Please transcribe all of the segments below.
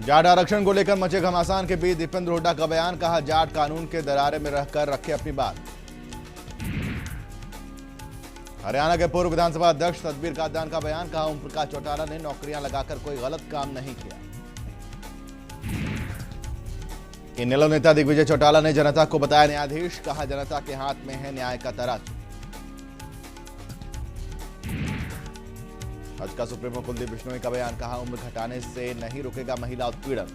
जाट आरक्षण को लेकर मचे घमासान के बीच दीपेंद्र हुड्डा का बयान, कहा जाट कानून के दरारे में रहकर रखे अपनी बात। हरियाणा के पूर्व विधानसभा अध्यक्ष तदबीर कादयान का बयान, कहा ओम प्रकाश चौटाला ने नौकरियां लगाकर कोई गलत काम नहीं किया। इनेलो नेता दिग्विजय चौटाला ने जनता को बताया न्यायाधीश, कहा जनता के हाथ में है न्याय का तराजू। भाजपा सुप्रीमो कुलदीप बिश्नोई का बयान, कहा उम्र घटाने से नहीं रुकेगा महिला उत्पीड़न।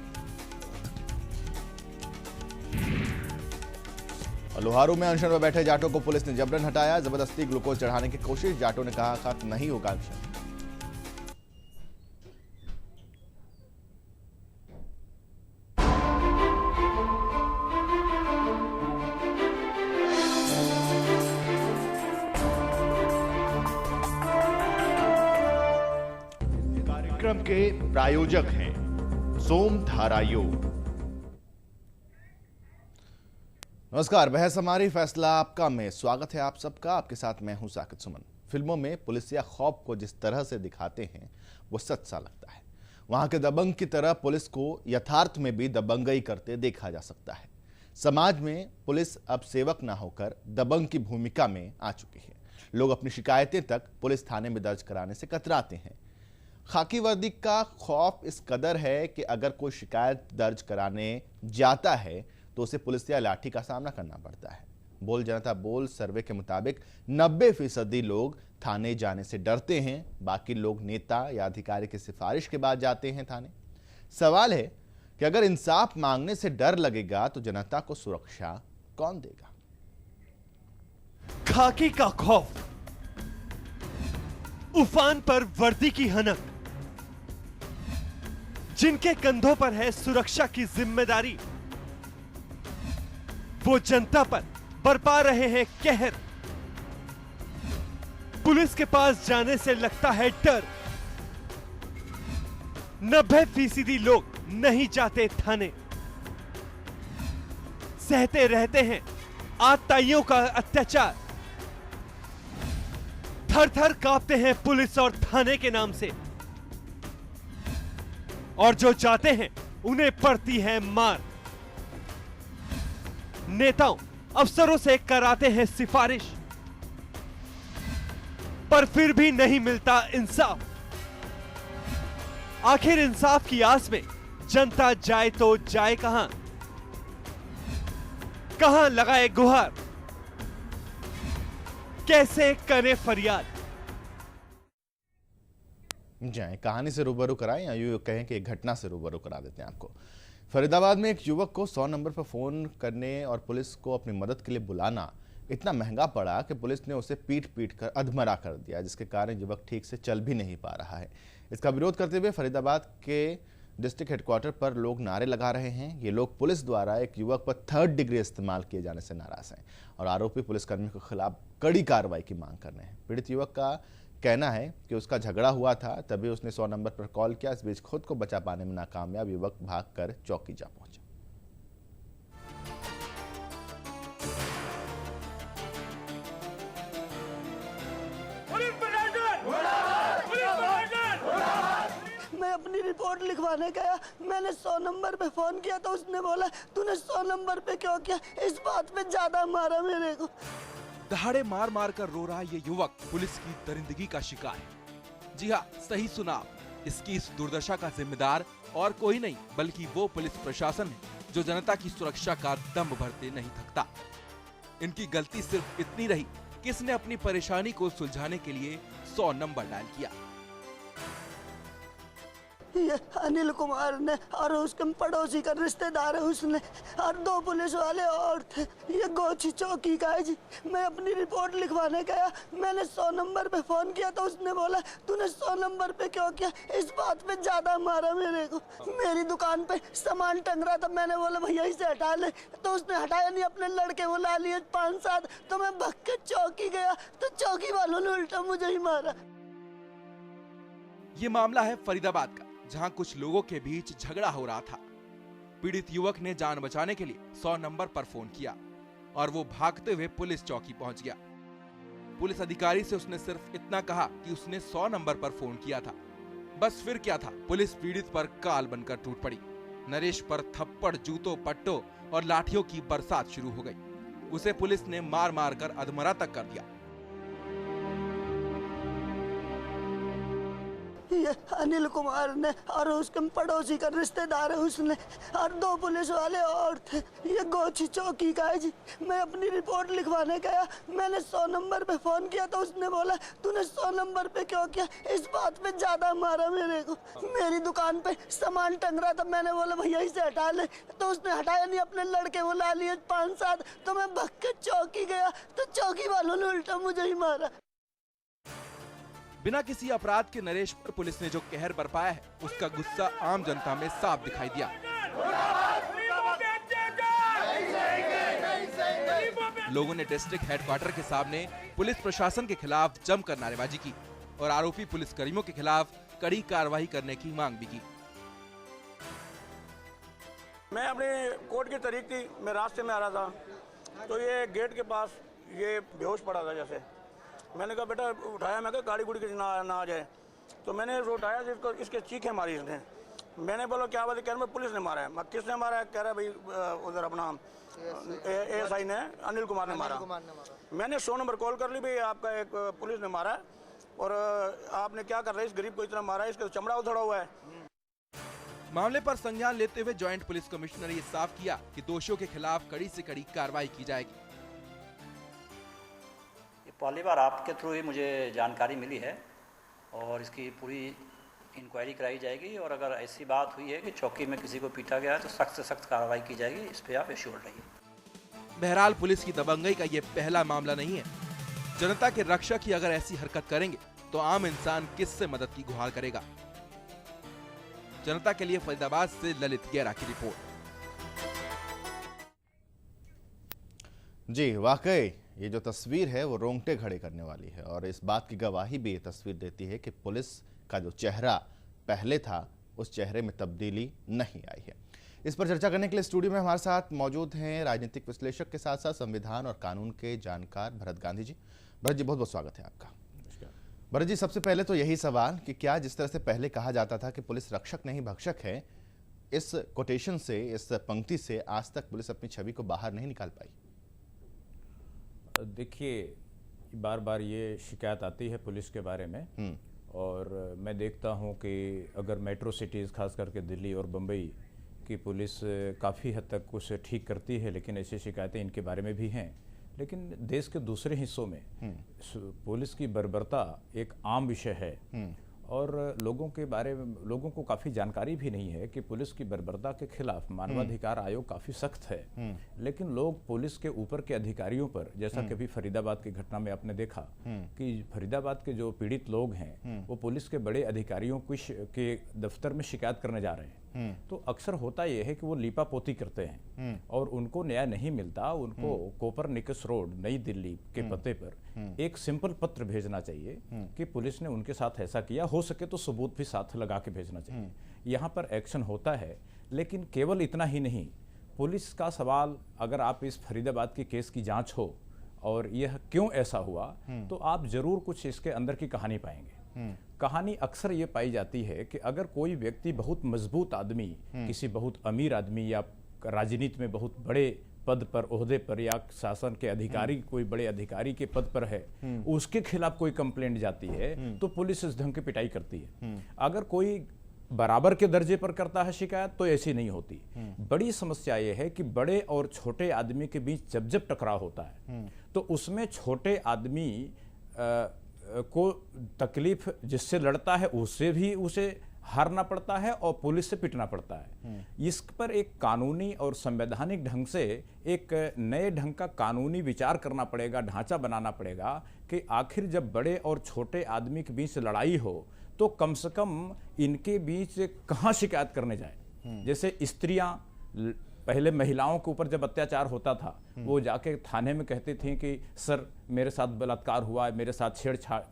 लोहारू में अनशन में बैठे जाटों को पुलिस ने जबरन हटाया, जबरदस्ती ग्लूकोज चढ़ाने की कोशिश, जाटों ने कहा खत्म नहीं होगा अनशन। कार्यक्रम के प्रायोजक हैं सोमधारा योग। नमस्कार, बहस हमारी फैसला आपका में स्वागत है आप सबका। आपके साथ मैं हूं साकिब सुमन। फिल्मों में पुलिसिया खौफ को जिस तरह से दिखाते हैं वो सच सा लगता है। वहां के दबंग की तरह पुलिस को यथार्थ में भी दबंगई करते देखा जा सकता है। समाज में पुलिस अब सेवक ना होकर दबंग की भूमिका में आ चुकी है। लोग अपनी शिकायतें तक पुलिस थाने में दर्ज कराने से कतराते हैं। खाकी वर्दी का खौफ इस कदर है कि अगर कोई शिकायत दर्ज कराने जाता है तो उसे पुलिस या लाठी का सामना करना पड़ता है। बोल जनता बोल सर्वे के मुताबिक 90% लोग थाने जाने से डरते हैं, बाकी लोग नेता या अधिकारी की सिफारिश के बाद जाते हैं थाने। सवाल है कि अगर इंसाफ मांगने से डर लगेगा तो जनता को सुरक्षा कौन देगा? खाकी का खौफ, उफान पर वर्दी की हनक, जिनके कंधों पर है सुरक्षा की जिम्मेदारी, वो जनता पर बरपा रहे हैं कहर। पुलिस के पास जाने से लगता है डर। 90% लोग नहीं जाते थाने, सहते रहते हैं आतताइयों का अत्याचार। थर थर कांपते हैं पुलिस और थाने के नाम से, और जो जाते हैं उन्हें पड़ती है मार। नेताओं अफसरों से कराते हैं सिफारिश, पर फिर भी नहीं मिलता इंसाफ। आखिर इंसाफ की आस में जनता जाए तो जाए कहां? कहां लगाए गुहार? कैसे करे फरियाद? जाए कहानी से रूबरू कराएं या यूं कहें कि एक घटना से रूबरू करा देते हैं आपको। फरीदाबाद में एक युवक को 100 नंबर पर फोन करने और पुलिस को अपनी मदद के लिए बुलाना इतना महंगा पड़ा कि पुलिस ने उसे पीट कर अधमरा कर दिया, जिसके कारण युवक ठीक से चल भी नहीं पा रहा है। इसका विरोध करते हुए फरीदाबाद के डिस्ट्रिक्ट हेडक्वार्टर पर लोग नारे लगा रहे हैं। ये लोग पुलिस द्वारा एक युवक पर 3rd डिग्री इस्तेमाल किए जाने से नाराज हैं और आरोपी पुलिसकर्मी के खिलाफ कड़ी कार्रवाई की मांग कर रहे हैं। पीड़ित युवक का कहना है कि उसका झगड़ा हुआ था, तभी उसने 100 नंबर पर कॉल किया। इस बीच खुद को बचा पाने में नाकामयाब युवक भागकर चौकी जा पहुंचा। मैं अपनी रिपोर्ट लिखवाने गया, मैंने 100 नंबर पे फोन किया तो उसने बोला तूने 100 नंबर पे क्यों किया? इस बात पे ज्यादा मारा मेरे को। दहाड़े मार मार कर रो रहा ये युवक पुलिस की दरिंदगी का शिकार है। जी हाँ, सही सुना आप। इसकी इस दुर्दशा का जिम्मेदार और कोई नहीं बल्कि वो पुलिस प्रशासन है जो जनता की सुरक्षा का दम भरते नहीं थकता। इनकी गलती सिर्फ इतनी रही कि इसने अपनी परेशानी को सुलझाने के लिए 100 नंबर डायल किया। ये अनिल कुमार ने और उसके पड़ोसी का रिश्तेदार है उसने, और 2 पुलिस वाले और थे। ये गोची चौकी का है जी। मैं अपनी रिपोर्ट लिखवाने गया, मैंने 100 नंबर पे फोन किया तो उसने बोला तूने 100 नंबर पे क्यों किया? इस बात पे ज्यादा मारा मेरे को। मेरी दुकान पे सामान टंग रहा था, मैंने बोला भैया इसे हटा ले, तो उसने हटाया नहीं, अपने लड़के बुला लिए 5-7। तो मैं भग के चौकी गया तो चौकी वालों ने उल्टा मुझे ही मारा। ये मामला है फरीदाबाद का, जहां कुछ लोगों के बीच झगड़ा हो रहा था। पीड़ित युवक ने जान बचाने के लिए 100 नंबर पर फोन किया और वो भागते हुए पुलिस चौकी पहुंच गया। पुलिस अधिकारी से उसने सिर्फ इतना कहा कि उसने 100 नंबर पर फोन किया था। बस फिर क्या था, पुलिस पीड़ित पर काल बनकर टूट पड़ी। नरेश पर थप्पड़, जूतों, पट्टों और लाठियों की बरसात शुरू हो गई। उसे पुलिस ने मार मार कर अधमरा तक कर दिया। ये अनिल कुमार ने और उसके पड़ोसी का रिश्तेदार है उसने और 2 पुलिस वाले और थे। ये गोची चौकी का है जी। मैं अपनी रिपोर्ट लिखवाने गया, मैंने 100 नंबर पे फोन किया तो उसने बोला तूने 100 नंबर पे क्यों किया, इस बात पे ज्यादा मारा मेरे को। मेरी दुकान पे सामान टंग रहा था, मैंने बोला भैया इसे हटा ले, तो उसने हटाया नहीं, अपने लड़के बुला लिए 5-7, तो मैं भग के चौकी गया तो चौकी वालों ने उल्टा मुझे ही मारा। बिना किसी अपराध के नरेश पर पुलिस ने जो कहर बरपाया है, उसका गुस्सा आम जनता में साफ दिखाई दिया। लोगों ने डिस्ट्रिक्ट हेडक्वार्टर के सामने पुलिस प्रशासन के खिलाफ जमकर नारेबाजी की और आरोपी पुलिसकर्मियों के खिलाफ कड़ी कार्रवाई करने की मांग भी की। मैं अपने कोर्ट की तारीख थी, मैं रास्ते में आ रहा था तो ये गेट के पास ये बेहोश पड़ा था। जैसे मैंने कहा बेटा उठाया, मैं कहा गाड़ी गुड़ी ना आ जाए, तो मैंने उठाया, इसको इसके चीखें मारी इसने। मैंने बोला क्या बात है, कह रहा पुलिस ने मारा है। मैं किसने मारा है, कह रहा है भाई उधर अपना एएसआई ने, अनिल कुमार ने मारा। मैंने 100 नंबर कॉल कर ली, भाई आपका एक पुलिस ने मारा है और आपने क्या कर रहे हैं, इस गरीब को इतना मारा है, इसका चमड़ा उधड़ा हुआ है। मामले पर संज्ञान लेते हुए जॉइंट पुलिस कमिश्नर ने साफ किया कि दोषियों के खिलाफ कड़ी से कड़ी कार्रवाई की जाएगी। पहली बार आपके थ्रू ही मुझे जानकारी मिली है और इसकी पूरी इंक्वायरी कराई जाएगी और अगर ऐसी बात हुई है कि चौकी में किसी को पीटा गया है तो सख्त से सख्त कार्रवाई की जाएगी, इस पे आप एश्योर रहिए। बहरहाल पुलिस की दबंगई का ये पहला मामला नहीं है। जनता के रक्षक ही अगर ऐसी हरकत करेंगे तो आम इंसान किससे मदद की गुहार करेगा। जनता के लिए फरीदाबाद से ललित गेरा की रिपोर्ट। जी वाकई ये जो तस्वीर है वो रोंगटे खड़े करने वाली है और इस बात की गवाही भी ये तस्वीर देती है कि पुलिस का जो चेहरा पहले था उस चेहरे में तब्दीली नहीं आई है। इस पर चर्चा करने के लिए स्टूडियो में हमारे साथ मौजूद हैं राजनीतिक विश्लेषक के साथ साथ संविधान और कानून के जानकार भरत गांधी जी। भरत जी बहुत बहुत स्वागत है आपका। भरत जी सबसे पहले तो यही सवाल कि क्या जिस तरह से पहले कहा जाता था कि पुलिस रक्षक नहीं भक्षक है, इस कोटेशन से, इस पंक्ति से आज तक पुलिस अपनी छवि को बाहर नहीं निकाल पाई? देखिए बार बार ये शिकायत आती है पुलिस के बारे में और मैं देखता हूँ कि अगर मेट्रो सिटीज़ खास करके दिल्ली और बम्बई की पुलिस काफ़ी हद तक उसे ठीक करती है, लेकिन ऐसी शिकायतें इनके बारे में भी हैं। लेकिन देश के दूसरे हिस्सों में पुलिस की बर्बरता एक आम विषय है और लोगों के बारे में लोगों को काफ़ी जानकारी भी नहीं है कि पुलिस की बर्बरता के खिलाफ मानवाधिकार आयोग काफ़ी सख्त है। लेकिन लोग पुलिस के ऊपर के अधिकारियों पर, जैसा कि अभी फरीदाबाद की घटना में आपने देखा कि फरीदाबाद के जो पीड़ित लोग हैं वो पुलिस के बड़े अधिकारियों के दफ्तर में शिकायत करने जा रहे हैं। तो अक्सर होता यह है कि वो लीपापोती करते हैं और उनको न्याय नहीं मिलता। उनको कोपरनिकस रोड नई दिल्ली के पते पर एक सिंपल पत्र भेजना चाहिए कि पुलिस ने उनके साथ ऐसा किया, हो सके तो सबूत भी साथ लगा के भेजना चाहिए। यहाँ पर एक्शन होता है, लेकिन केवल इतना ही नहीं। पुलिस का सवाल, अगर आप इस फरीदाबाद की केस की जांच हो और यह क्यों ऐसा हुआ तो आप जरूर कुछ इसके अंदर की कहानी पाएंगे। कहानी अक्सर ये पाई जाती है कि अगर कोई व्यक्ति बहुत मजबूत आदमी, किसी बहुत अमीर आदमी या राजनीति में बहुत बड़े पद पर, ओहदे पर या शासन के अधिकारी, कोई बड़े अधिकारी के पद पर है, उसके खिलाफ कोई कंप्लेंट जाती है तो पुलिस इस ढंग की पिटाई करती है। अगर कोई बराबर के दर्जे पर करता है शिकायत तो ऐसी नहीं होती। बड़ी समस्या यह है कि बड़े और छोटे आदमी के बीच जब जब टकराव होता है तो उसमें छोटे आदमी को तकलीफ जिससे लड़ता है उससे भी उसे हारना पड़ता है और पुलिस से पिटना पड़ता है। इस पर एक कानूनी और संवैधानिक ढंग से एक नए ढंग का कानूनी विचार करना पड़ेगा, ढांचा बनाना पड़ेगा कि आखिर जब बड़े और छोटे आदमी के बीच लड़ाई हो तो कम से कम इनके बीच कहाँ शिकायत करने जाए। जैसे स्त्रियां पहले महिलाओं के ऊपर जब अत्याचार होता था वो जाके थाने में कहती थी कि सर मेरे साथ बलात्कार हुआ, मेरे साथ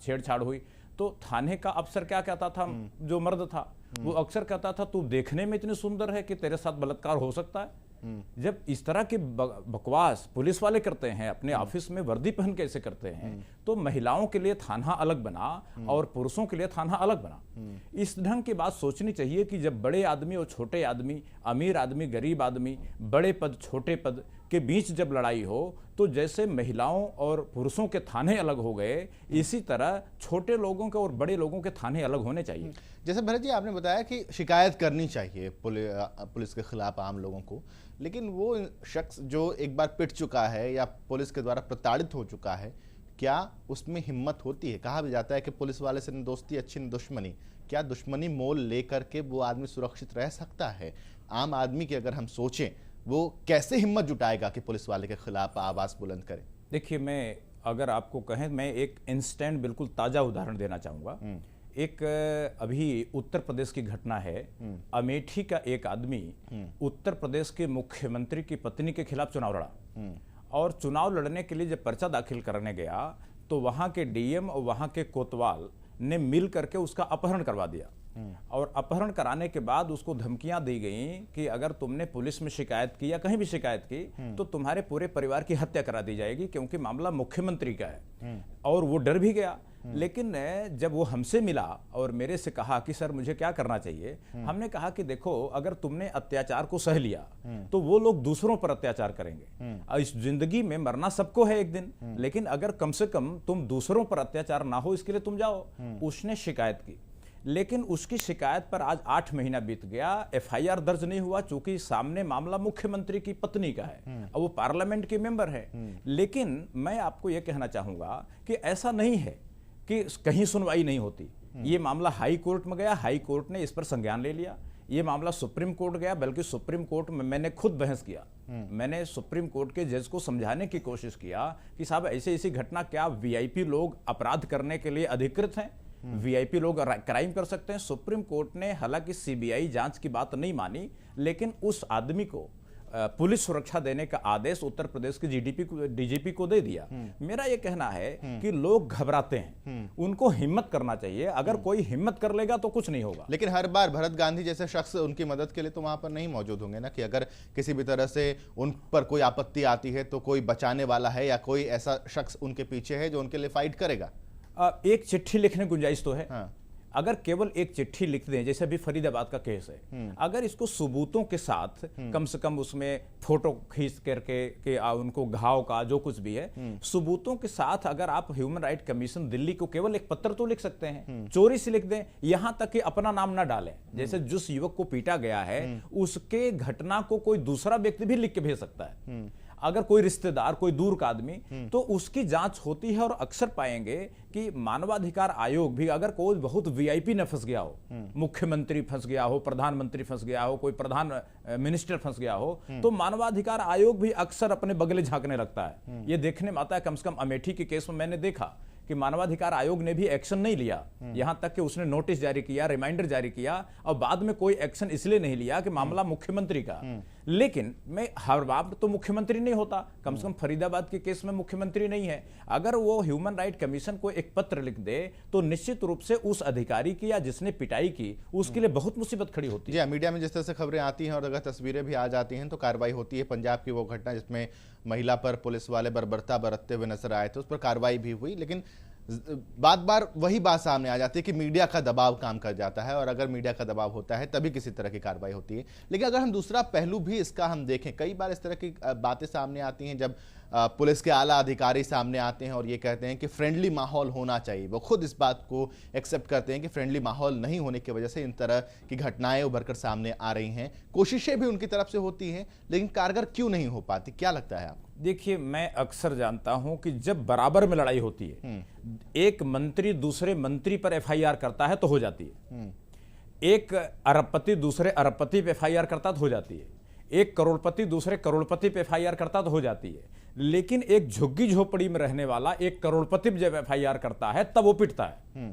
छेड़छाड़ हुई, तो थाने का अफसर क्या कहता था, जो मर्द था वो अक्सर कहता था तू देखने में इतनी सुंदर है कि तेरे साथ बलात्कार हो सकता है। जब इस तरह की बकवास पुलिस वाले करते हैं, अपने ऑफिस में वर्दी पहन के ऐसे करते हैं, तो महिलाओं के लिए थाना अलग बना और पुरुषों के लिए थाना अलग बना। इस ढंग की बात सोचनी चाहिए कि जब बड़े आदमी और छोटे आदमी, अमीर आदमी, गरीब आदमी, बड़े पद, छोटे पद के बीच जब लड़ाई हो, तो जैसे महिलाओं और पुरुषों के थाने अलग हो गए, इसी तरह छोटे लोगों के और बड़े लोगों के थाने अलग होने चाहिए। जैसे भरत जी आपने बताया कि शिकायत करनी चाहिए पुलिस के खिलाफ आम लोगों को, लेकिन वो शख्स जो एक बार पिट चुका है या पुलिस के द्वारा प्रताड़ित हो चुका है, क्या उसमें हिम्मत होती है? कहा भी जाता है कि पुलिस वाले से न दोस्ती अच्छी न दुश्मनी। क्या दुश्मनी मोल लेकर के वो आदमी सुरक्षित रह सकता है? आम आदमी की अगर हम सोचें, वो कैसे हिम्मत जुटाएगा कि पुलिस वाले के खिलाफ आवाज बुलंद करे? देखिए, मैं अगर आपको कहें, मैं एक इंस्टेंट बिल्कुल ताजा उदाहरण देना चाहूंगा। एक अभी उत्तर प्रदेश की घटना है। अमेठी का एक आदमी उत्तर प्रदेश के मुख्यमंत्री की पत्नी के खिलाफ चुनाव लड़ा, और चुनाव लड़ने के लिए जब पर्चा दाखिल करने गया तो वहां के डीएम और वहां के कोतवाल ने मिल करके उसका अपहरण करवा दिया। और अपहरण कराने के बाद उसको धमकियां दी गई कि अगर तुमने पुलिस में शिकायत की या कहीं भी शिकायत की तो तुम्हारे पूरे परिवार की हत्या करा दी जाएगी, क्योंकि मामला मुख्यमंत्री का है। और वो डर भी गया। लेकिन जब वो हमसे मिला और मेरे से कहा कि सर मुझे क्या करना चाहिए, हमने कहा कि देखो, अगर तुमने अत्याचार को सह लिया तो वो लोग दूसरों पर अत्याचार करेंगे। इस जिंदगी में मरना सबको है एक दिन, लेकिन अगर कम से कम तुम दूसरों पर अत्याचार ना हो, इसके लिए तुम जाओ। उसने शिकायत की, लेकिन उसकी शिकायत पर आज 8 महीना बीत गया, एफआईआर दर्ज नहीं हुआ, चूंकि सामने मामला मुख्यमंत्री की पत्नी का है और वो पार्लियामेंट के मेंबर है। लेकिन मैं आपको यह कहना चाहूंगा कि ऐसा नहीं है कि कहीं सुनवाई नहीं होती। ये मामला हाई कोर्ट में गया, हाई कोर्ट ने इस पर संज्ञान ले लिया। ये मामला सुप्रीम कोर्ट गया, बल्कि सुप्रीम कोर्ट में मैंने खुद बहस किया। मैंने सुप्रीम कोर्ट के जज को समझाने की कोशिश किया कि साहब ऐसी ऐसी घटना, क्या वीआईपी लोग अपराध करने के लिए अधिकृत हैं? वीआईपी लोग क्राइम कर सकते हैं? सुप्रीम कोर्ट ने हालांकि सीबीआई जांच की बात नहीं मानी, लेकिन उस आदमी को पुलिस सुरक्षा देने का आदेश उत्तर प्रदेश के डीजीपी को दे दिया। मेरा यह कहना है कि लोग घबराते हैं, उनको हिम्मत करना चाहिए। अगर कोई हिम्मत कर लेगा तो कुछ नहीं होगा। लेकिन हर बार भरत गांधी जैसे शख्स उनकी मदद के लिए तो वहां पर नहीं मौजूद होंगे ना, कि अगर किसी भी तरह से उन पर कोई आपत्ति आती है तो कोई बचाने वाला है या कोई ऐसा शख्स उनके पीछे है जो उनके लिए फाइट करेगा। एक चिट्ठी लिखने की गुंजाइश तो है। हाँ। अगर केवल एक चिट्ठी लिख दें, जैसे अभी फरीदाबाद का केस है, अगर इसको सबूतों के साथ कम से कम उसमें फोटो खींच करके कि उनको घाव का जो कुछ भी है, सबूतों के साथ अगर आप ह्यूमन राइट कमीशन दिल्ली को केवल एक पत्र तो लिख सकते हैं, चोरी से लिख दें, यहां तक कि अपना नाम ना डालें। जैसे जिस युवक को पीटा गया है उसके घटना को कोई दूसरा व्यक्ति भी लिख के भेज सकता है, अगर कोई रिश्तेदार, कोई दूर का आदमी, तो उसकी जांच होती है। और अक्सर पाएंगे कि मानवाधिकार आयोग भी, अगर कोई बहुत वीआईपी न फंस गया हो, मुख्यमंत्री फंस गया हो, प्रधानमंत्री फंस गया हो, कोई प्रधान मिनिस्टर फंस गया हो, तो मानवाधिकार आयोग भी अक्सर अपने बगले झांकने लगता है। ये देखने में आता है, कम से कम अमेठी के केस में मैंने देखा कि मानवाधिकार आयोग ने भी एक्शन नहीं लिया। यहां तक कि उसने नोटिस जारी किया, रिमाइंडर जारी किया, और बाद में कोई एक्शन इसलिए नहीं लिया कि मामला मुख्यमंत्री का। लेकिन मैं हर बार तो मुख्यमंत्री नहीं होता, कम से कम फरीदाबाद के केस में मुख्यमंत्री नहीं है। अगर वो ह्यूमन राइट कमीशन को एक पत्र लिख दे तो निश्चित रूप से उस अधिकारी की या जिसने पिटाई की उसके लिए बहुत मुसीबत खड़ी होती है। जी, मीडिया में जिस तरह से खबरें आती हैं और अगर तस्वीरें भी आ जाती हैं तो कार्रवाई होती है। पंजाब की वो घटना जिसमें महिला पर पुलिस वाले बर्बरता बरतते हुए नजर आए थे, उस पर कार्रवाई भी हुई, लेकिन बार बार वही बात सामने आ जाती है कि मीडिया का दबाव काम कर जाता है, और अगर मीडिया का दबाव होता है तभी किसी तरह की कार्रवाई होती है। लेकिन अगर हम दूसरा पहलू भी इसका हम देखें, कई बार इस तरह की बातें सामने आती हैं जब पुलिस के आला अधिकारी सामने आते हैं और ये कहते हैं कि फ्रेंडली माहौल होना चाहिए। वो खुद इस बात को एक्सेप्ट करते हैं कि फ्रेंडली माहौल नहीं होने की वजह से इन तरह की घटनाएं उभरकर सामने आ रही हैं। कोशिशें भी उनकी तरफ से होती हैं, लेकिन कारगर क्यों नहीं हो पाती? क्या लगता है आपको? देखिए, मैं अक्सर जानता हूं कि जब बराबर में लड़ाई होती है, एक मंत्री दूसरे मंत्री पर एफआईआर करता है तो हो जाती है, एक अरबपति दूसरे अरबपति पे एफआईआर करता तो हो जाती है, एक करोड़पति दूसरे करोड़पति पे एफआईआर करता तो हो जाती है। लेकिन एक झुग्गी झोपड़ी में रहने वाला एक करोड़पति जब एफआईआर करता है तब वो पिटता है।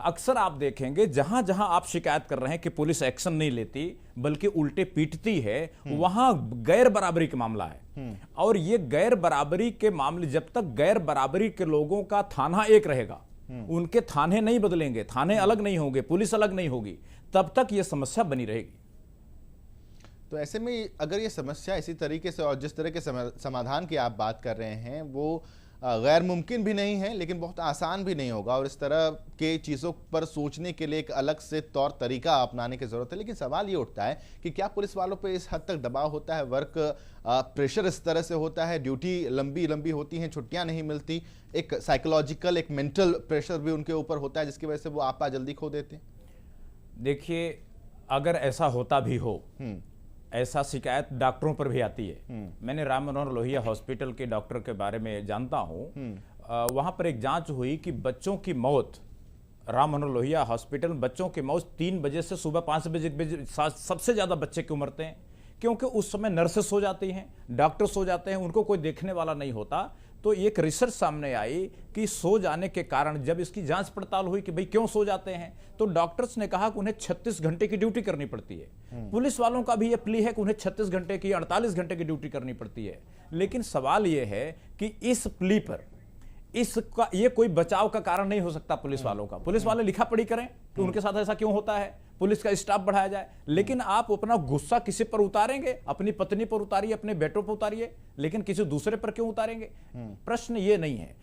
अक्सर आप देखेंगे जहां जहां आप शिकायत कर रहे हैं कि पुलिस एक्शन नहीं लेती बल्कि उल्टे पीटती है, वहां गैर बराबरी का मामला है। और ये गैर बराबरी के मामले, जब तक गैर बराबरी के लोगों का थाना एक रहेगा, उनके थाने नहीं बदलेंगे, थाने अलग नहीं होंगे, पुलिस अलग नहीं होगी, तब तक यह समस्या बनी रहेगी। तो ऐसे में अगर ये समस्या इसी तरीके से और जिस तरह के समाधान की आप बात कर रहे हैं वो गैर मुमकिन भी नहीं है, लेकिन बहुत आसान भी नहीं होगा, और इस तरह के चीज़ों पर सोचने के लिए एक अलग से तौर तरीका अपनाने की ज़रूरत है। लेकिन सवाल ये उठता है कि क्या पुलिस वालों पे इस हद तक दबाव होता है, वर्क प्रेशर इस तरह से होता है, ड्यूटी लंबी लंबी होती हैं, छुट्टियां नहीं मिलती, एक साइकोलॉजिकल एक मेंटल प्रेशर भी उनके ऊपर होता है जिसकी वजह से वो आपा जल्दी खो देते हैं? देखिए, अगर ऐसा होता भी हो, ऐसा शिकायत डॉक्टरों पर भी आती है। मैंने राम मनोहर लोहिया हॉस्पिटल के डॉक्टर के बारे में जानता हूं। वहां पर एक जांच हुई कि बच्चों की मौत, राम मनोहर लोहिया हॉस्पिटल में बच्चों की मौत 3 बजे से सुबह 5 बजे सबसे ज्यादा बच्चे क्यों मरते हैं? क्योंकि उस समय नर्सेस सो जाती हैं, डॉक्टर सो जाते हैं, उनको कोई देखने वाला नहीं होता। तो एक रिसर्च सामने आई कि सो जाने के कारण, जब इसकी जांच पड़ताल हुई कि भाई क्यों सो जाते हैं, तो डॉक्टर्स ने कहा कि उन्हें 36 घंटे की ड्यूटी करनी पड़ती है। पुलिस वालों का भी यह प्ली है कि उन्हें 36 घंटे की 48 घंटे की ड्यूटी करनी पड़ती है। लेकिन सवाल यह है कि इस प्ली पर इसका ये कोई बचाव का कारण नहीं हो सकता पुलिस वालों का। पुलिस वाले लिखा पढ़ी करें कि उनके साथ ऐसा क्यों होता है, पुलिस का स्टाफ बढ़ाया जाए। लेकिन आप अपना गुस्सा किसी पर उतारेंगे, अपनी पत्नी पर उतारिए, अपने बेटों पर उतारिए, लेकिन किसी दूसरे पर क्यों उतारेंगे? प्रश्न ये नहीं है।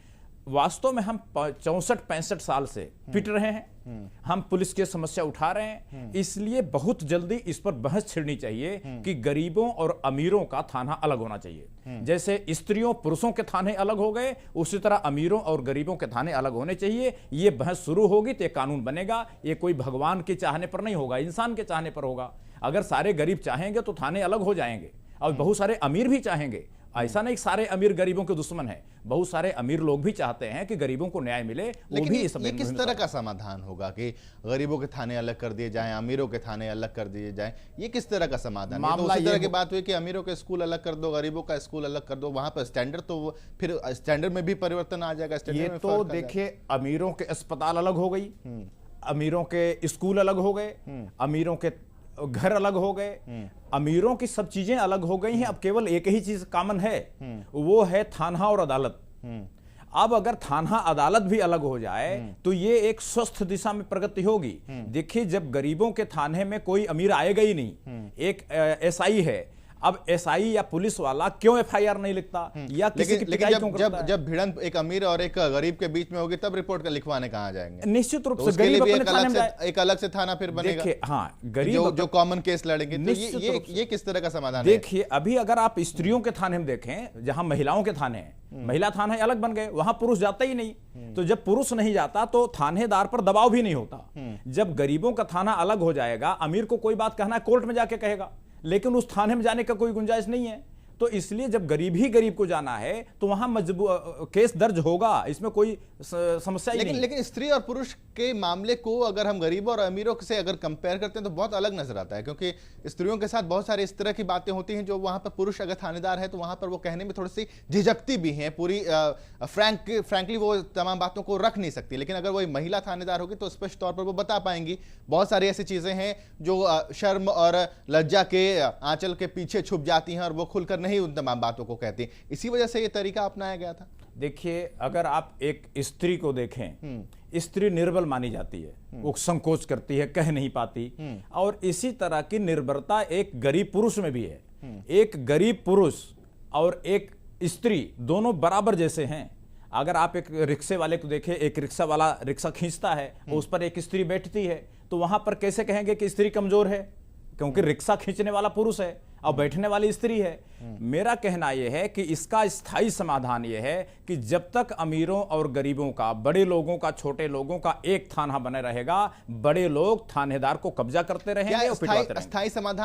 वास्तव में हम 64-65 साल से पिट रहे हैं, हम पुलिस की समस्या उठा रहे हैं, इसलिए बहुत जल्दी इस पर बहस छिड़नी चाहिए कि गरीबों और अमीरों का थाना अलग होना चाहिए। जैसे स्त्रियों पुरुषों के थाने अलग हो गए, उसी तरह अमीरों और गरीबों के थाने अलग होने चाहिए। ये बहस शुरू होगी तो ये कानून बनेगा। ये कोई भगवान के चाहने पर नहीं होगा, इंसान के चाहने पर होगा। अगर सारे गरीब चाहेंगे तो थाने अलग हो जाएंगे, और बहुत सारे अमीर भी चाहेंगे। ऐसा नहीं सारे अमीर गरीबों के दुश्मन है, बहुत सारे अमीर लोग भी चाहते हैं कि गरीबों को न्याय मिले। वो भी ये किस तरह का समाधान होगा कि गरीबों के थाने अलग कर दिए जाएं, अमीरों के थाने अलग कर दिए जाएं? ये किस तरह का समाधान है? तो उसी तरह की बात हुई कि अमीरों के स्कूल अलग कर दो, गरीबों का स्कूल अलग कर दो, वहां पर स्टैंडर्ड, तो फिर स्टैंडर्ड में भी परिवर्तन आ जाएगा। ये तो देखिए, अमीरों के अस्पताल अलग हो गई, अमीरों के स्कूल अलग हो गए, अमीरों के घर अलग हो गए, अमीरों की सब चीजें अलग हो गई हैं। अब केवल एक ही चीज कॉमन है, वो है थाना और अदालत। अब अगर थाना अदालत भी अलग हो जाए तो ये एक स्वस्थ दिशा में प्रगति होगी। देखिए, जब गरीबों के थाने में कोई अमीर आएगा ही नहीं, एक एसआई है, अब एसआई या पुलिस वाला क्यों एफआईआर नहीं लिखता या किसी की पिटाई क्यों करता है? जब भिड़ंत एक अमीर और एक गरीब के बीच में होगी तब रिपोर्ट का लिखवाने कहाँ जाएंगे? निश्चित रूप तो से गरीब अपने थाने में एक अलग से थाना फिर बनेगा। देखिए, हाँ, गरीब जो कॉमन केस लड़ेंगे, तो ये किस तरह का समाधान है? देखिए, अभी अगर आप स्त्रियों के थाने में देखें, जहां महिलाओं के थाने हैं, महिला थाने अलग बन गए, वहां पुरुष जाता ही नहीं। तो जब पुरुष नहीं जाता तो थानेदार पर दबाव भी नहीं होता। जब गरीबों का थाना अलग हो जाएगा, अमीर को कोई बात कहना है कोर्ट में जाके कहेगा, लेकिन उस थाने में जाने का कोई गुंजाइश नहीं है। तो इसलिए जब गरीब ही गरीब को जाना है तो वहां केस दर्ज होगा, इसमें कोई समस्या ही नहीं। लेकिन स्त्री और पुरुष के मामले को अगर हम गरीबों और अमीरों से अगर कंपेयर करते हैं तो बहुत अलग नजर आता है, क्योंकि स्त्रियों के साथ बहुत सारी इस तरह की बातें होती हैं जो वहां पर पुरुष अगर थानेदार है तो वहां पर वो कहने में थोड़ी सी झिझकती भी हैं, पूरी फ्रैंकली वो तमाम बातों को रख नहीं सकती। लेकिन अगर वही महिला थानेदार होगी तो स्पष्ट तौर पर वो बता पाएंगी। बहुत सारी ऐसी चीजें हैं जो शर्म और लज्जा के आंचल के पीछे छुप जाती हैं और वो खुलकर नहीं उन तमाम बातों को कहती। इसी वजह से ये तरीका अपनाया गया था। देखिए, अगर आप एक स्त्री को देखें, स्त्री निर्बल मानी जाती है, वो संकोच करती है, कह नहीं पाती, और इसी तरह की निर्भरता एक गरीब पुरुष में भी है। एक गरीब पुरुष और एक स्त्री दोनों बराबर जैसे हैं। अगर आप एक रिक्शे वाले को देखें, एक रिक्शा वाला रिक्शा खींचता है, उस पर एक स्त्री बैठती है, तो वहां पर कैसे कहेंगे कि स्त्री कमजोर है? क्योंकि रिक्शा खींचने वाला पुरुष है और बैठने वाली स्त्री है। मेरा कहना यह है कि इसका स्थायी समाधान यह है कि जब तक अमीरों और गरीबों का, बड़े लोगों का, छोटे लोगों का एक थाना बने रहेगा, बड़े लोग थानेदार को कब्जा करते रहेंगे और पिटवाते रहेंगे। स्थायी समाधान